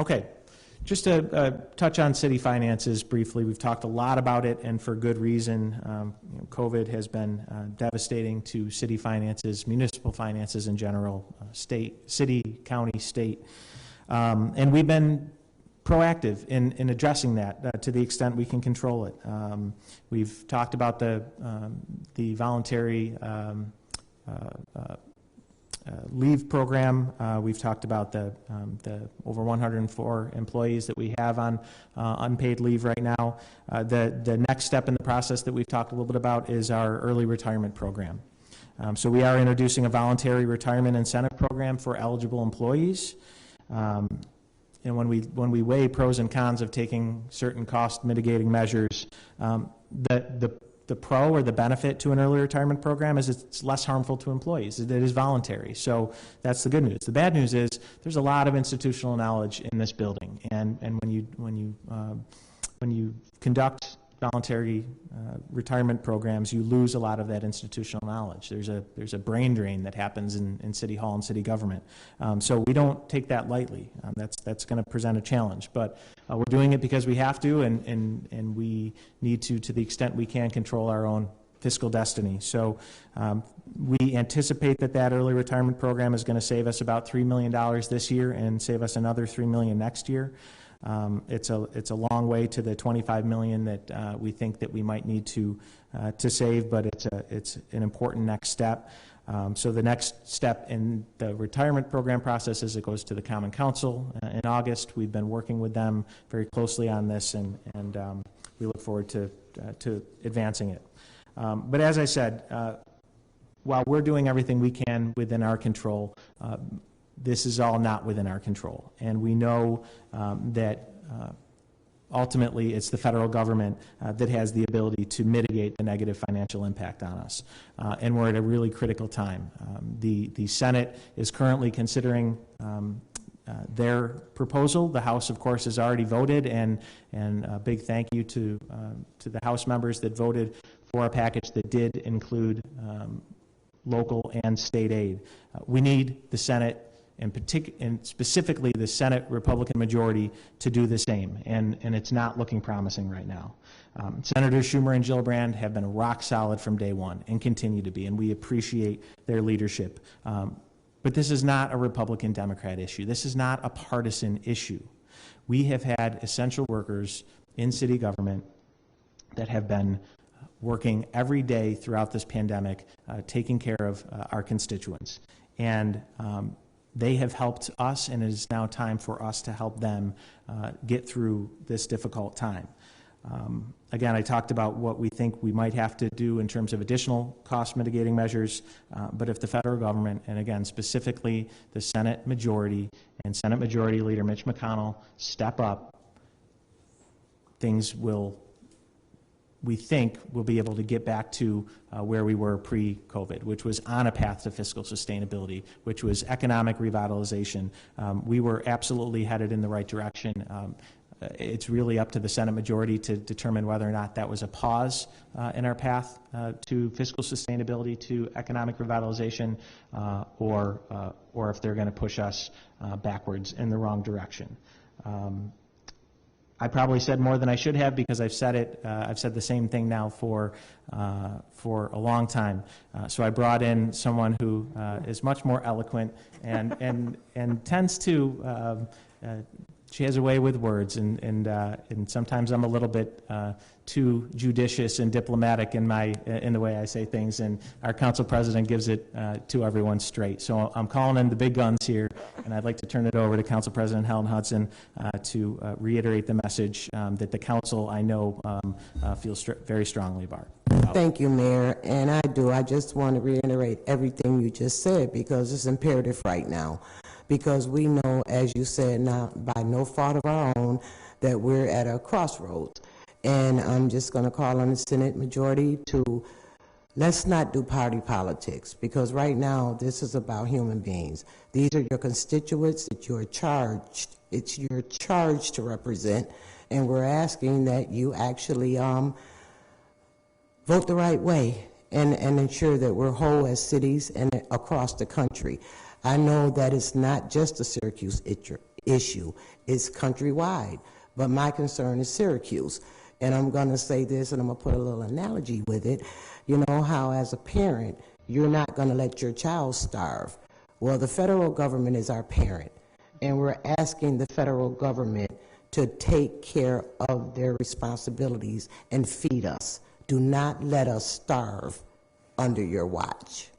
Okay, just to touch on city finances briefly. We've talked a lot about it, and for good reason. COVID has been devastating to city finances, municipal finances in general, city, county, state. And we've been proactive in addressing that to the extent we can control it. We've talked about the voluntary leave program. We've talked about the over 104 employees that we have on unpaid leave right now. The next step in the process that we've talked a little bit about is our early retirement program. So we are introducing a voluntary retirement incentive program for eligible employees. And when we weigh pros and cons of taking certain cost mitigating measures, the pro or the benefit to an early retirement program is it's less harmful to employees. It is voluntary. So that's the good news. The bad news is there's a lot of institutional knowledge in this building, and when you conduct voluntary retirement programs, you lose a lot of that institutional knowledge. There's a brain drain that happens in City Hall and city government. So we don't take that lightly. That's going to present a challenge, but we're doing it because we have to, and we need to the extent we can, control our own fiscal destiny. So we anticipate that early retirement program is going to save us about $3 million this year and save us another $3 million next year. It's a long way to the $25 million that we think that we might need to save, but it's an important next step. So the next step in the retirement program process is it goes to the Common Council in August. We've been working with them very closely on this, and we look forward to advancing it. But as I said, while we're doing everything we can within our control, this is all not within our control, and we know that ultimately it's the federal government that has the ability to mitigate the negative financial impact on us, and we're at a really critical time. The Senate is currently considering their proposal. The House, of course, has already voted, and a big thank you to the House members that voted for a package that did include local and state aid. We need the Senate, and specifically the Senate Republican majority, to do the same, and it's not looking promising right now. Senators Schumer and Gillibrand have been rock solid from day one and continue to be, and we appreciate their leadership. But this is not a Republican-Democrat issue. This is not a partisan issue. We have had essential workers in city government that have been working every day throughout this pandemic, taking care of our constituents. And they have helped us, and it is now time for us to help them get through this difficult time. Again, I talked about what we think we might have to do in terms of additional cost mitigating measures, but if the federal government, and again, specifically the Senate majority and Senate Majority Leader Mitch McConnell, step up, things will, we think, we'll be able to get back to where we were pre-COVID, which was on a path to fiscal sustainability, which was economic revitalization. We were absolutely headed in the right direction. It's really up to the Senate majority to determine whether or not that was a pause in our path to fiscal sustainability, to economic revitalization, or if they're going to push us backwards in the wrong direction. I probably said more than I should have because I've said it. I've said the same thing now for a long time. So I brought in someone who is much more eloquent and tends to. She has a way with words, and sometimes I'm a little bit too judicious and diplomatic in the way I say things, and our council president gives it to everyone straight. So I'm calling in the big guns here, and I'd like to turn it over to Council President Helen Hudson to reiterate the message that the council, I know, feels very strongly about. Thank you, Mayor, and I just want to reiterate everything you just said, because it's imperative right now. Because we know, as you said, now by no fault of our own, that we're at a crossroads. And I'm just going to call on the Senate majority to, let's not do party politics, because right now this is about human beings. These are your constituents that you're charged, it's your charge to represent, and we're asking that you actually vote the right way and ensure that we're whole as cities and across the country. I know that it's not just a Syracuse issue. It's countrywide, but my concern is Syracuse. And I'm going to say this, and I'm going to put a little analogy with it. You know how as a parent, you're not going to let your child starve. Well, the federal government is our parent, and we're asking the federal government to take care of their responsibilities and feed us. Do not let us starve under your watch.